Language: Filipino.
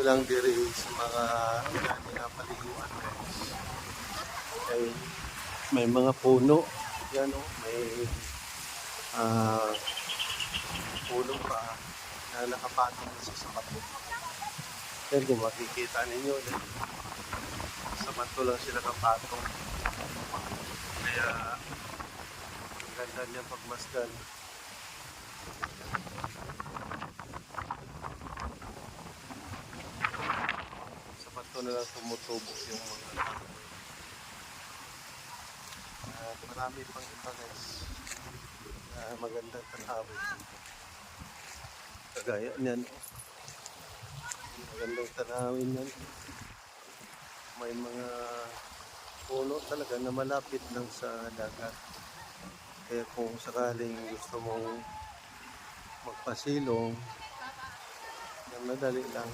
lang diri sa mga nga paliguan guys. Ay, may mga puno. Yan o, may ah, puno pa na nakapatong sa sapato. Yan kung makikita ninyo, sa bato lang sila kapatong. Kaya ang ganda niya pagmasdan. Sa bato na lang tumutubo yung mga marami pang iba guys na magandang tanawin. Kagaya niyan, magandang tanawin yan. May mga puno talaga na malapit lang sa dagat. Kaya kung sakaling gusto mong magpasilong, na madali lang.